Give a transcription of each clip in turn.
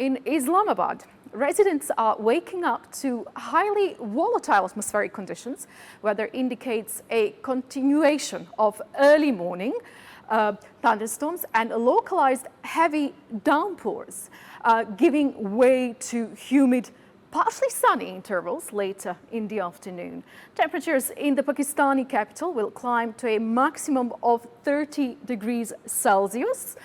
In Islamabad, residents are waking up to highly volatile atmospheric conditions. Weather indicates a continuation of early morning thunderstorms and localized heavy downpours, giving way to humid, partially sunny intervals later in the afternoon. Temperatures in the Pakistani capital will climb to a maximum of 30 degrees Celsius,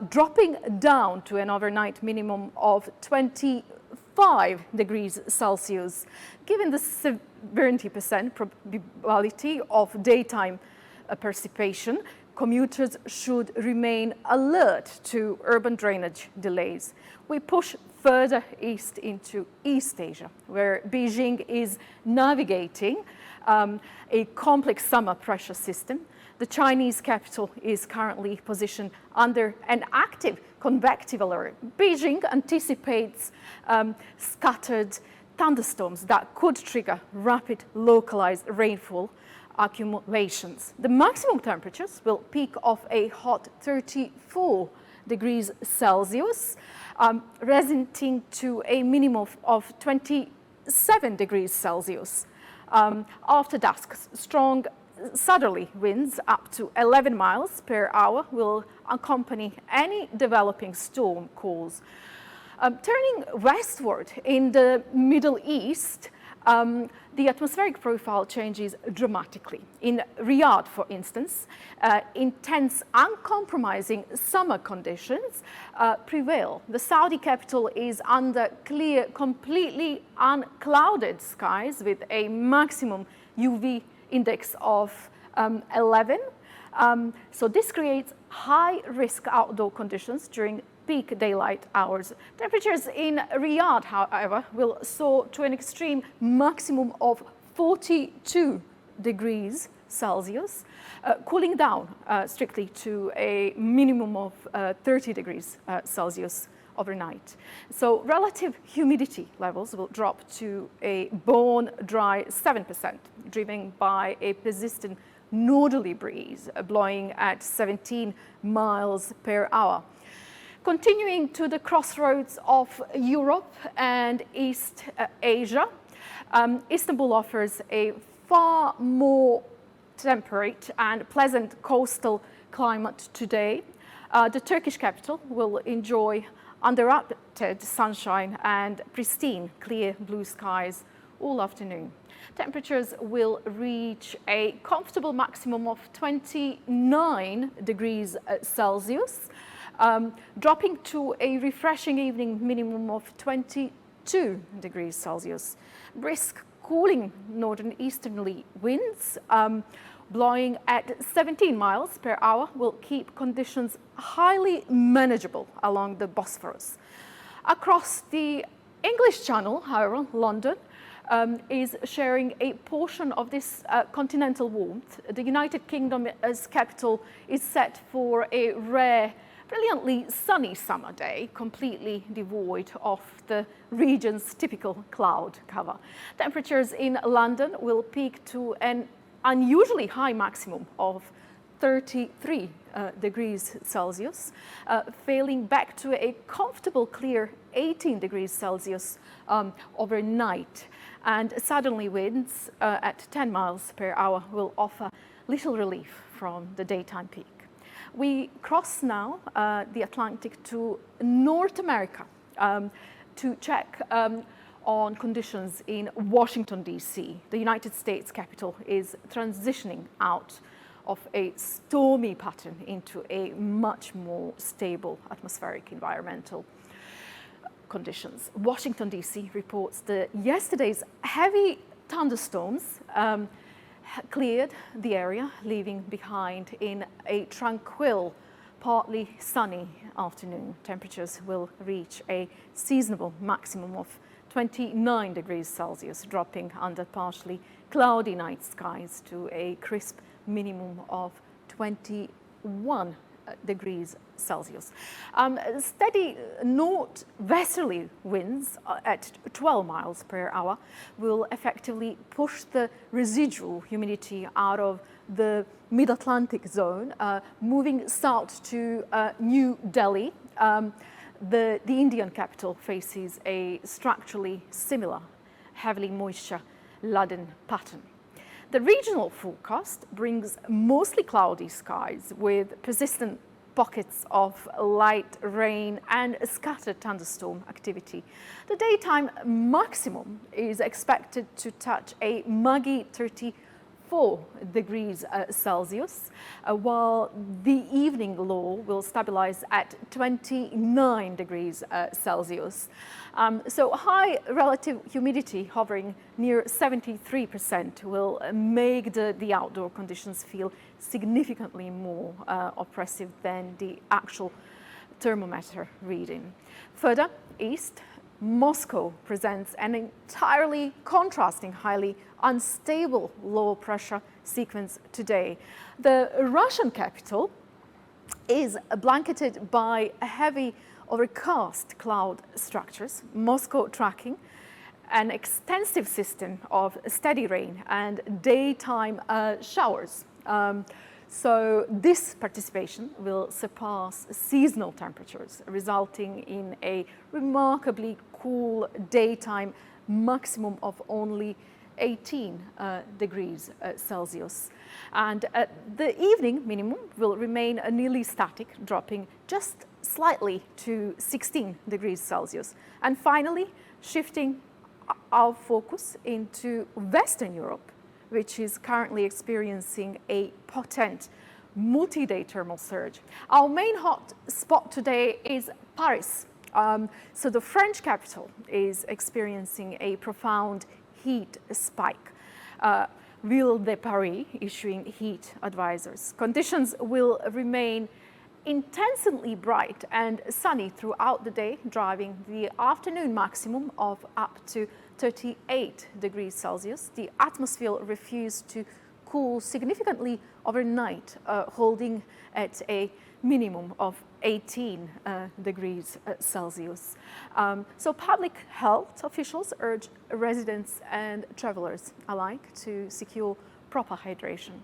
dropping down to an overnight minimum of 25 degrees Celsius. Given the 70% probability of daytime precipitation, commuters should remain alert to urban drainage delays. We push further east into East Asia, where Beijing is navigating a complex summer pressure system. The Chinese capital is currently positioned under an active convective alert. Beijing anticipates scattered thunderstorms that could trigger rapid localized rainfall accumulations. The maximum temperatures will peak off a hot 34 degrees Celsius, resulting to a minimum of 27 degrees Celsius. After dusk, strong southerly winds up to 11 miles per hour will accompany any developing storm cause. Turning westward in the Middle East, the atmospheric profile changes dramatically. In Riyadh, for instance, intense, uncompromising summer conditions prevail. The Saudi capital is under clear, completely unclouded skies with a maximum UV index of 11. So this creates high-risk outdoor conditions during peak daylight hours. Temperatures in Riyadh, however, will soar to an extreme maximum of 42 degrees Celsius, cooling down strictly to a minimum of 30 degrees Celsius overnight. So relative humidity levels will drop to a bone dry 7%, driven by a persistent northerly breeze blowing at 17 miles per hour. Continuing to the crossroads of Europe and East Asia, Istanbul offers a far more temperate and pleasant coastal climate today. The Turkish capital will enjoy uninterrupted sunshine and pristine clear blue skies all afternoon. Temperatures will reach a comfortable maximum of 29 degrees Celsius, dropping to a refreshing evening minimum of 22 degrees Celsius. Brisk cooling northern easterly winds blowing at 17 miles per hour will keep conditions highly manageable along the Bosphorus. Across the English Channel, however, London is sharing a portion of this continental warmth. The United Kingdom's capital is set for a rare, brilliantly sunny summer day, completely devoid of the region's typical cloud cover. Temperatures in London will peak to an unusually high maximum of 33 degrees Celsius, falling back to a comfortable clear 18 degrees Celsius overnight. And southerly winds at 10 miles per hour will offer little relief from the daytime peak. We cross now the Atlantic to North America to check on conditions in Washington, D.C. The United States capital is transitioning out of a stormy pattern into a much more stable atmospheric environmental conditions. Washington, D.C. reports that yesterday's heavy thunderstorms cleared the area, leaving behind in a tranquil, partly sunny afternoon. Temperatures will reach a seasonable maximum of 29 degrees Celsius, dropping under partially cloudy night skies to a crisp minimum of 21 degrees Celsius. Steady northwesterly winds at 12 miles per hour will effectively push the residual humidity out of the mid-Atlantic zone, moving south to New Delhi. the Indian capital faces a structurally similar, heavily moisture-laden pattern. The regional forecast brings mostly cloudy skies with persistent pockets of light rain and scattered thunderstorm activity. The daytime maximum is expected to touch a muggy 34 degrees Celsius, while the evening low will stabilize at 29 degrees Celsius. So high relative humidity hovering near 73% will make the outdoor conditions feel significantly more oppressive than the actual thermometer reading. Further east, Moscow presents an entirely contrasting, highly unstable low pressure sequence today. The Russian capital is blanketed by heavy overcast cloud structures, Moscow tracking an extensive system of steady rain and daytime showers. So this participation will surpass seasonal temperatures, resulting in a remarkably cool daytime maximum of only 18 degrees Celsius. And the evening minimum will remain nearly static, dropping just slightly to 16 degrees Celsius. And finally, shifting our focus into Western Europe, which is currently experiencing a potent multi-day thermal surge. Our main hot spot today is Paris. So the French capital is experiencing a profound heat spike. Ville de Paris issuing heat advisories. Conditions will remain intensely bright and sunny throughout the day, driving the afternoon maximum of up to 38 degrees Celsius. The atmosphere refused to cool significantly overnight, holding at a minimum of 18 degrees Celsius. So public health officials urge residents and travelers alike to secure proper hydration.